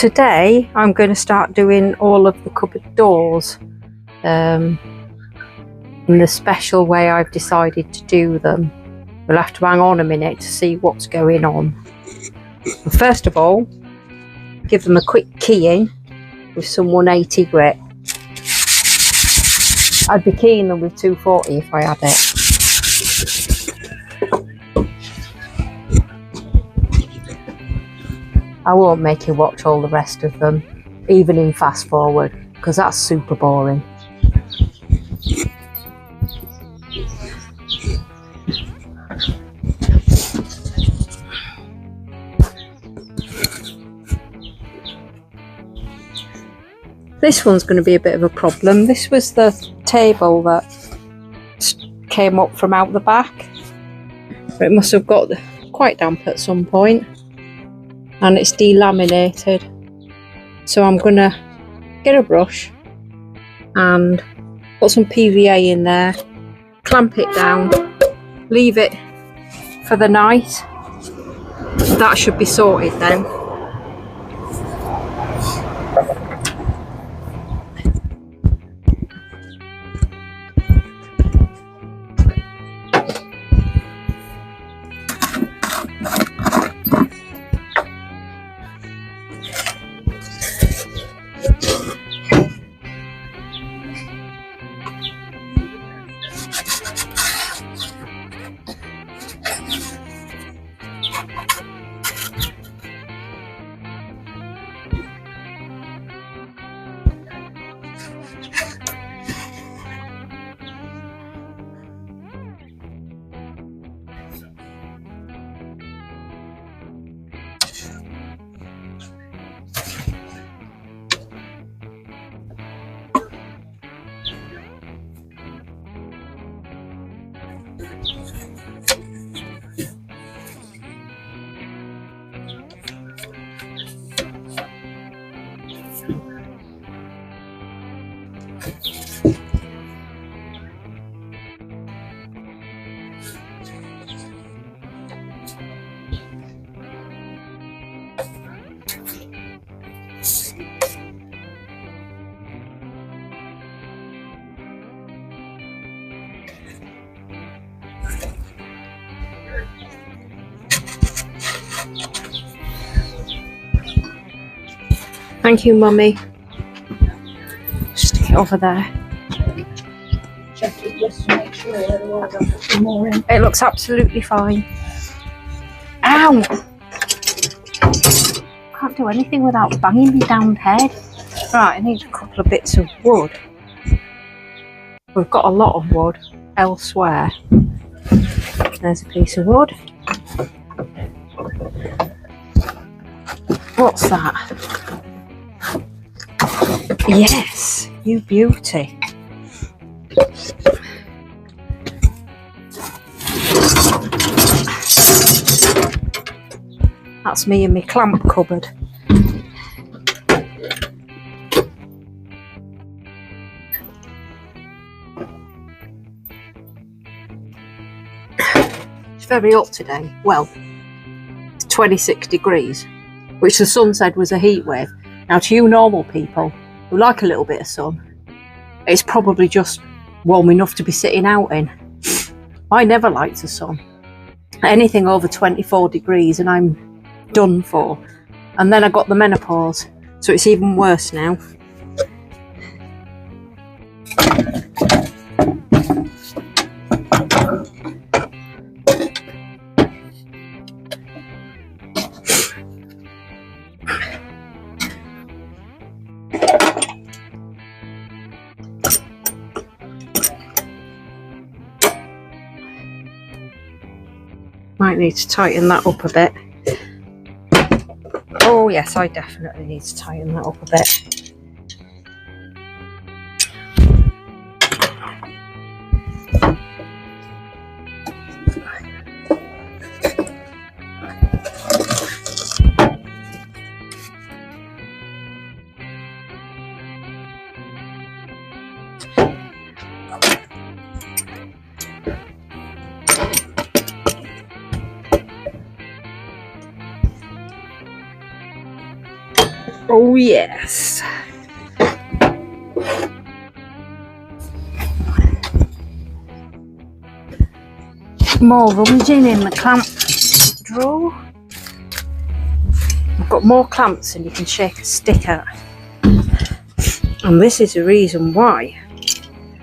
Today I'm going to start doing all of the cupboard doors in the special way I've decided to do them. We'll have to hang on a minute to see what's going on. But first of all, give them a quick keying with some 180 grit. I'd be keying them with 240 if I had it. I won't make you watch all the rest of them, even in fast forward, because that's super boring. This one's going to be a bit of a problem. This was the table that came up from out the back. It must have got quite damp at some point. And it's delaminated, so I'm gonna get a brush and put some PVA in there, clamp it down, leave it for the night. That should be sorted then. Thank you, Mummy. Stick it over there. Check it just to make sure otherwise I'll put some more in. It looks absolutely fine. Ow! Can't do anything without banging my damned head. Right, I need a couple of bits of wood. We've got a lot of wood elsewhere. There's a piece of wood. What's that? Yes, you beauty. That's me and my clamp cupboard. It's very hot today. Well, it's 26 degrees, which the sun said was a heat wave. Now, to you normal people who like a little bit of sun, it's probably just warm enough to be sitting out in. I never liked the sun. Anything over 24 degrees and I'm done for. And then I got the menopause, so it's even worse now. Might need to tighten that up a bit. Oh yes, I definitely need to tighten that up a bit. Oh yes. More rummaging in the clamp drawer. I've got more clamps than you can shake a stick at. And this is the reason why.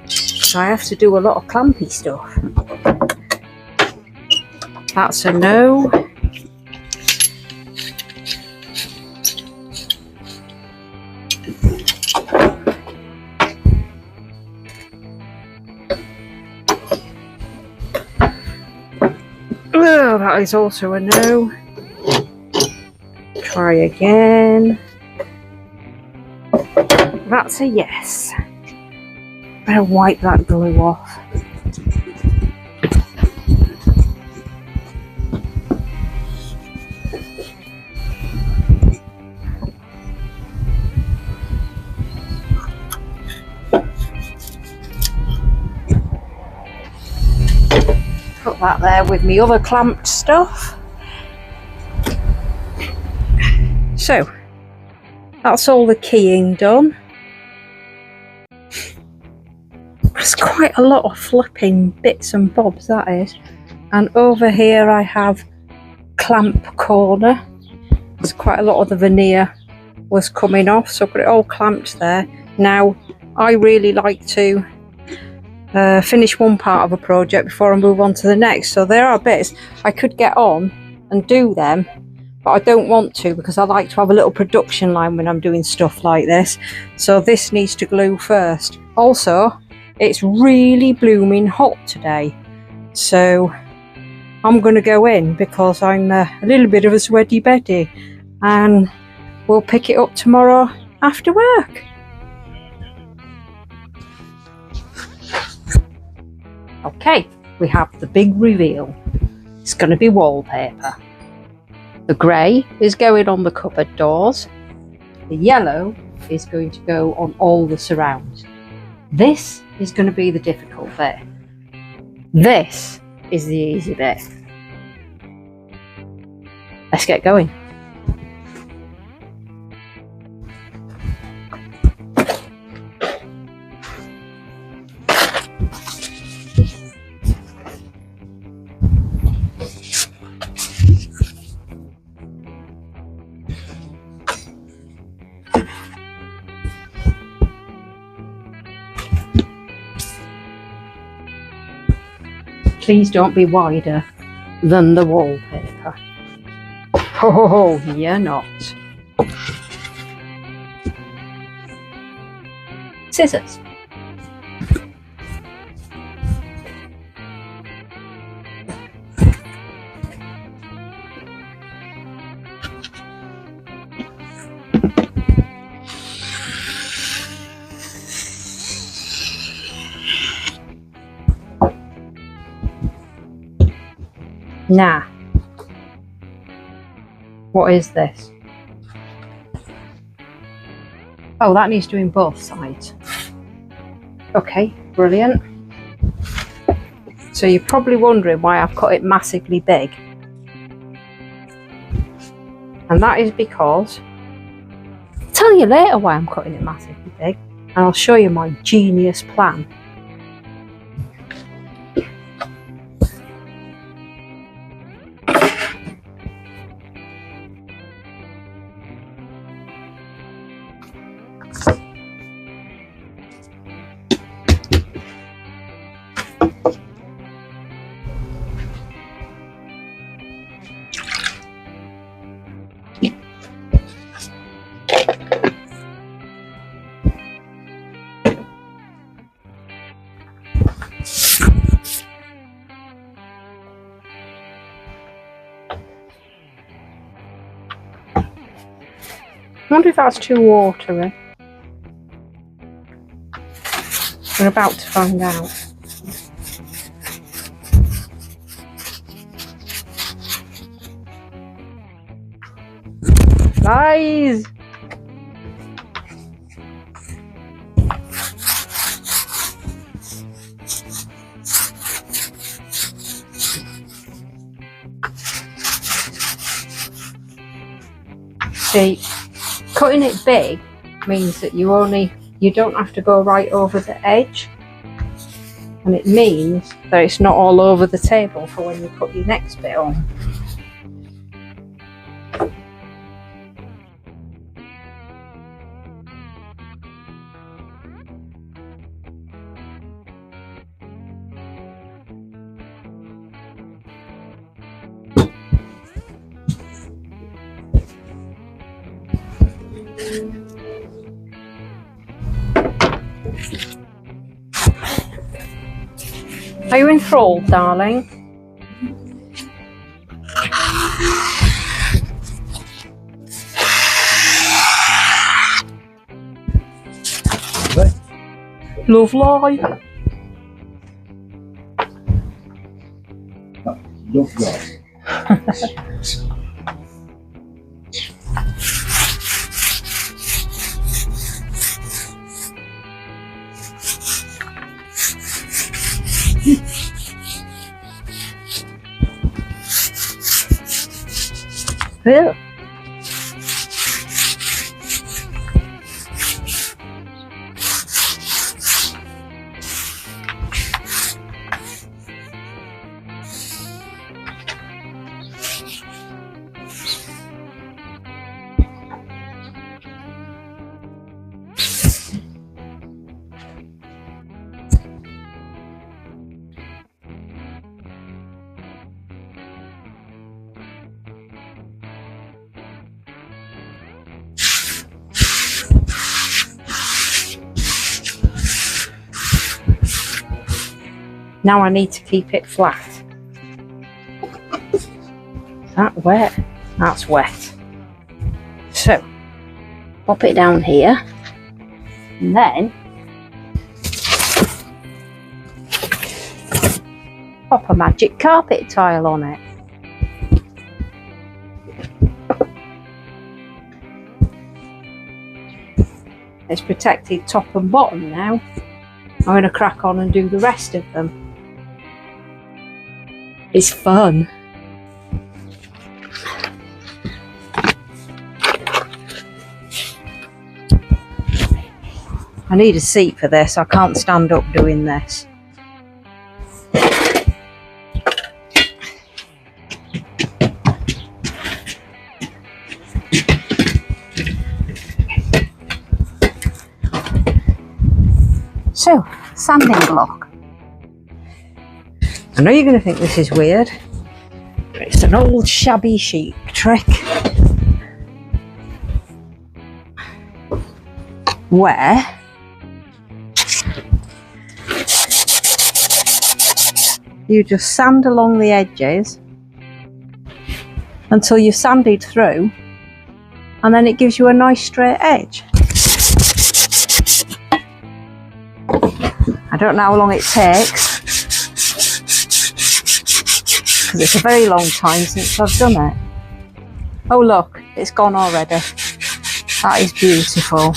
So I have to do a lot of clampy stuff. That's a no. Oh, that is also a no. Try again. That's a yes. Better wipe that glue off. Put that there with me other clamped stuff. So, that's all the keying done. There's quite a lot of flipping bits and bobs, that is. And over here I have clamp corner. There's quite a lot of the veneer was coming off, so I've got it all clamped there. Now, I really like to finish one part of a project before I move on to the next. So there are bits I could get on and do them, but I don't want to because I like to have a little production line when I'm doing stuff like this. So this needs to glue first. Also, it's really blooming hot today, so I'm going to go in because I'm a little bit of a sweaty Betty, and we'll pick it up tomorrow after work. Okay, we have the big reveal. It's going to be wallpaper. The grey is going on the cupboard doors. The yellow is going to go on all the surrounds. This is going to be the difficult bit. This is the easy bit. Let's get going. Please don't be wider than the wallpaper. Oh, you're not. Scissors. Nah. What is this? Oh, that needs doing both sides. Okay, brilliant. So you're probably wondering why I've cut it massively big. And that is because I'll tell you later why I'm cutting it massively big, and I'll show you my genius plan. I wonder if that's too watery. We're about to find out. Guys! See, Cutting it big means that you don't have to go right over the edge, and it means that it's not all over the table for when you put your next bit on. Are you enthralled, darling? Love life. Love life. Yeah. Now I need to keep it flat. Is that wet? That's wet. So, pop it down here, and then pop a magic carpet tile on it. It's protected top and bottom now. I'm going to crack on and do the rest of them. It's fun. I need a seat for this. I can't stand up doing this. So, sanding block. I know you're going to think this is weird, but it's an old shabby chic trick where you just sand along the edges until you've sanded through, and then it gives you a nice straight edge. I don't know how long it takes, because it's a very long time since I've done it. Oh look, it's gone already. That is beautiful.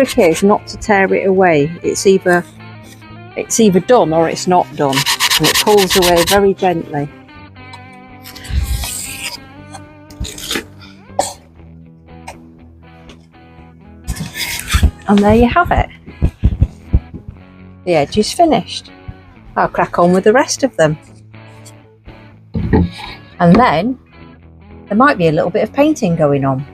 The trick is not to tear it away. It's either done or it's not done, and it pulls away very gently. And there you have it. The edge is finished. I'll crack on with the rest of them. And then there might be a little bit of painting going on.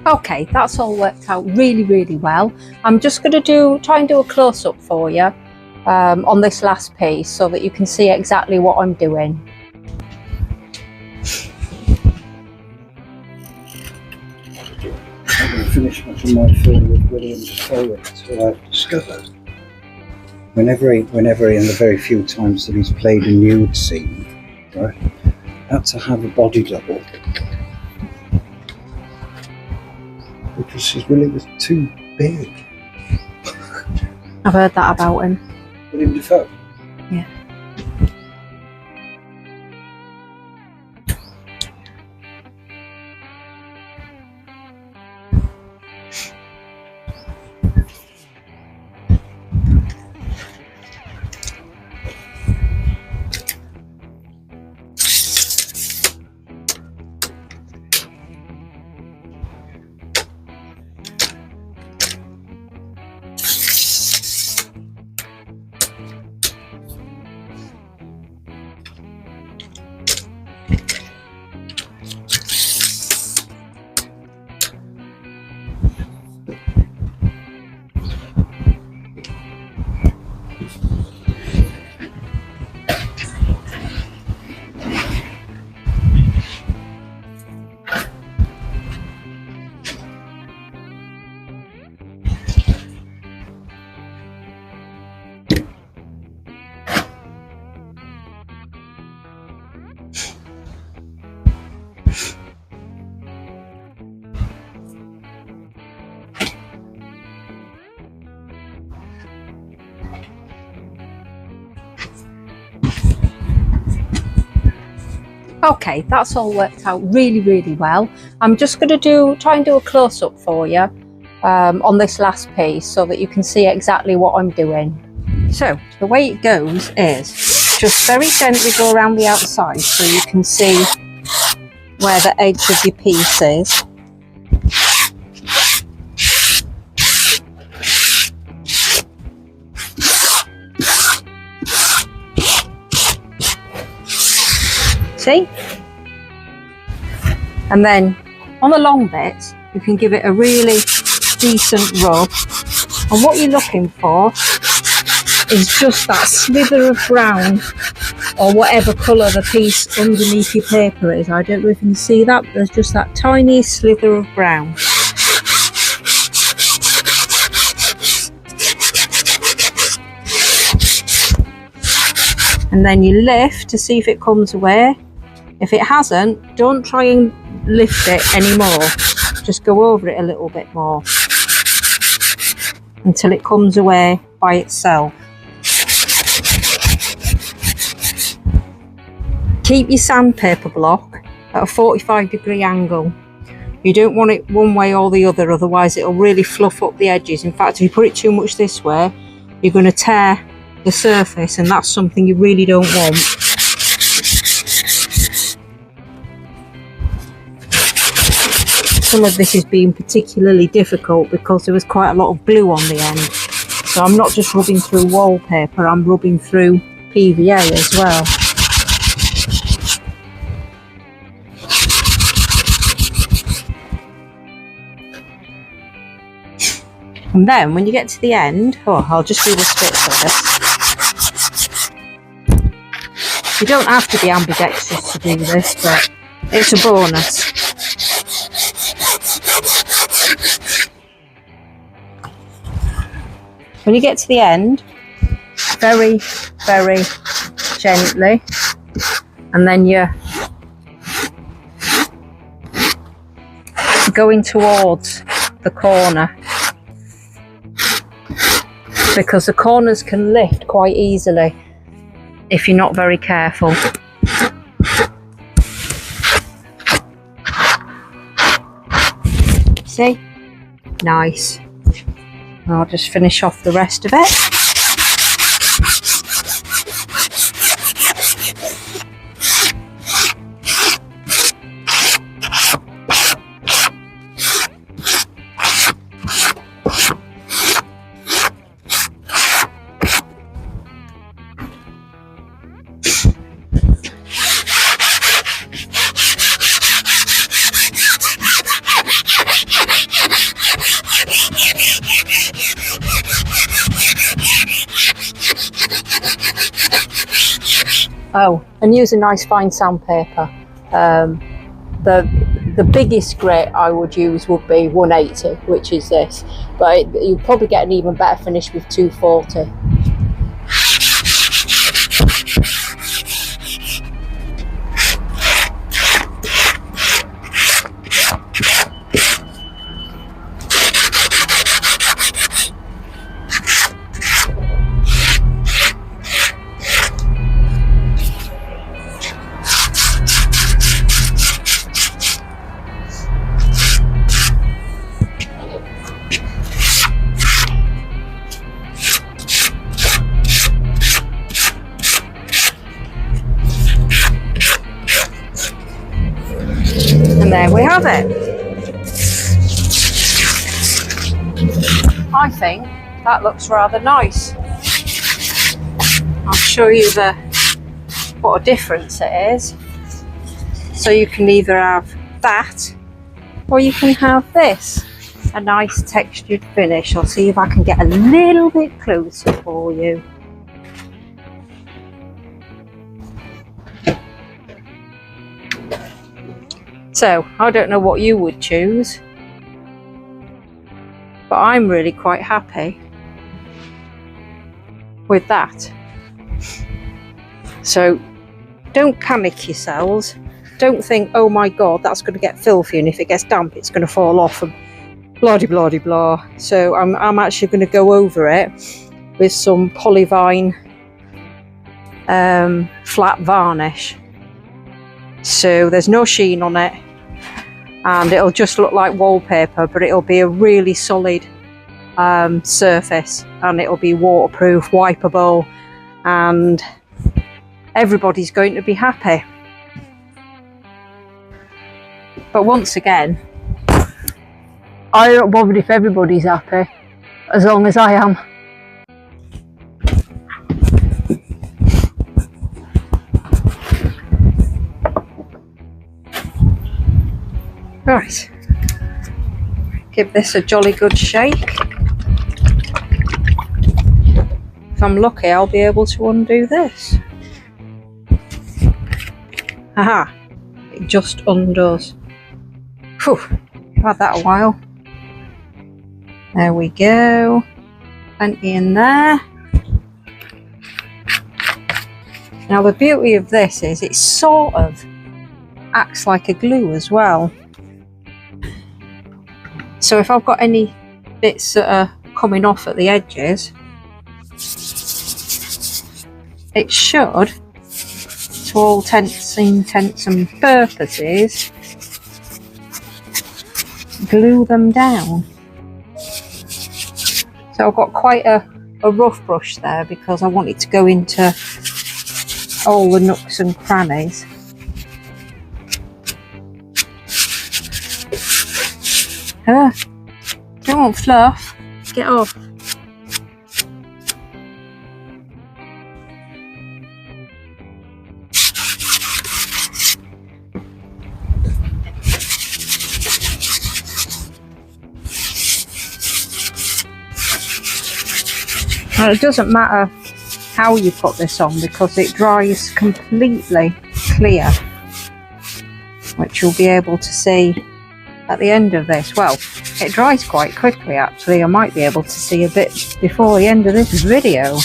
Okay, that's all worked out really, really well. I'm just going to try and do a close-up for you on this last piece so that you can see exactly what I'm doing. I'm going to finish much of my film with William's poet, who I've discovered whenever he, in the very few times that he's played a nude scene, right, had to have a body double because his Willie was too big. I've heard that about him. William Defoe. Yeah. Okay, that's all worked out really, really well. I'm just going to try and do a close-up for you on this last piece so that you can see exactly what I'm doing. So the way it goes is just very gently go around the outside so you can see where the edge of your piece is. See? And then on the long bits you can give it a really decent rub, and what you're looking for is just that slither of brown or whatever colour the piece underneath your paper is. I don't know if you can see that, but there's just that tiny slither of brown. And then you lift to see if it comes away. If it hasn't, don't try and lift it anymore. Just go over it a little bit more until it comes away by itself. Keep your sandpaper block at a 45-degree angle. You don't want it one way or the other, otherwise it'll really fluff up the edges. In fact, if you put it too much this way, you're going to tear the surface, and that's something you really don't want. Some of this is being particularly difficult because there was quite a lot of glue on the end. So I'm not just rubbing through wallpaper, I'm rubbing through PVA as well. And then when you get to the end, I'll just do the splits of this. You don't have to be ambidextrous to do this, but it's a bonus. When you get to the end, very, very gently, and then you're going towards the corner, because the corners can lift quite easily if you're not very careful. See? Nice. I'll just finish off the rest of it. Oh, and use a nice fine sandpaper. The biggest grit I would use would be 180, which is this, but you'll probably get an even better finish with 240. And there we have it. I think that looks rather nice. I'll show you what a difference it is. So you can either have that or you can have this, a nice textured finish. I'll see if I can get a little bit closer for you. So, I don't know what you would choose, but I'm really quite happy with that. So, don't panic yourselves. Don't think, oh my god, that's going to get filthy, and if it gets damp, it's going to fall off, and blah de blah de blah. So, I'm actually going to go over it with some Polyvine flat varnish. So, there's no sheen on it. And it'll just look like wallpaper, but it'll be a really solid surface, and it'll be waterproof, wipeable, and everybody's going to be happy. But once again, I don't bother if everybody's happy, as long as I am. Right, give this a jolly good shake. If I'm lucky, I'll be able to undo this. Haha, it just undoes. Whew, I've had that a while. There we go, plenty in there. Now the beauty of this is it sort of acts like a glue as well. So if I've got any bits that are coming off at the edges, it should, to all intents and purposes, glue them down. So I've got quite a rough brush there because I want it to go into all the nooks and crannies. Don't want fluff, get off. Now it doesn't matter how you put this on because it dries completely clear, which you'll be able to see at the end of this. Well, it dries quite quickly actually. I might be able to see a bit before the end of this video.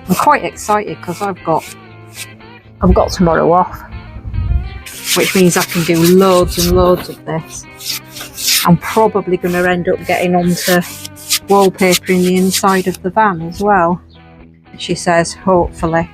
I'm quite excited because I've got tomorrow off, which means I can do loads and loads of this. I'm probably going to end up getting onto wallpapering the inside of the van as well, she says, hopefully.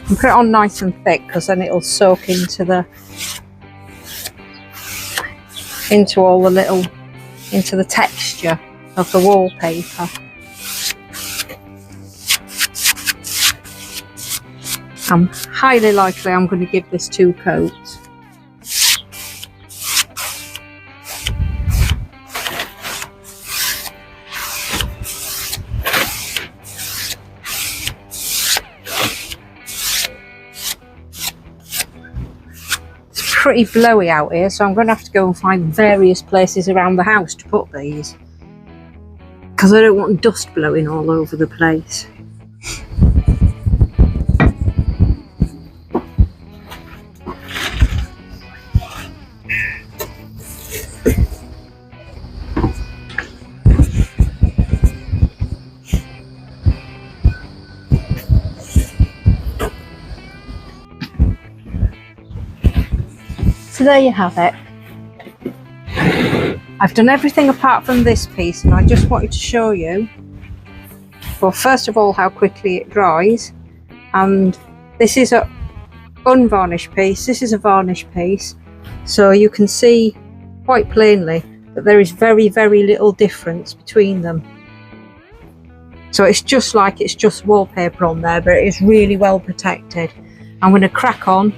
And put it on nice and thick because then it'll soak into all the little into the texture of the wallpaper. I'm highly likely I'm going to give this 2 coats. Pretty blowy out here, so I'm going to have to go and find various places around the house to put these, because I don't want dust blowing all over the place. So there you have it. I've done everything apart from this piece, and I just wanted to show you, well, first of all, how quickly it dries. And this is a unvarnished piece, this is a varnished piece, so you can see quite plainly that there is very, very little difference between them. So it's just like it's just wallpaper on there, but it is really well protected. I'm going to crack on,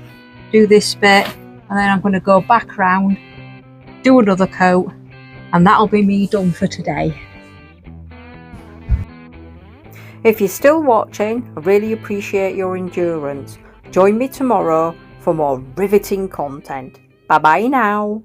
do this bit, and then I'm going to go back round, do another coat, and that'll be me done for today. If you're still watching, I really appreciate your endurance. Join me tomorrow for more riveting content. Bye bye now.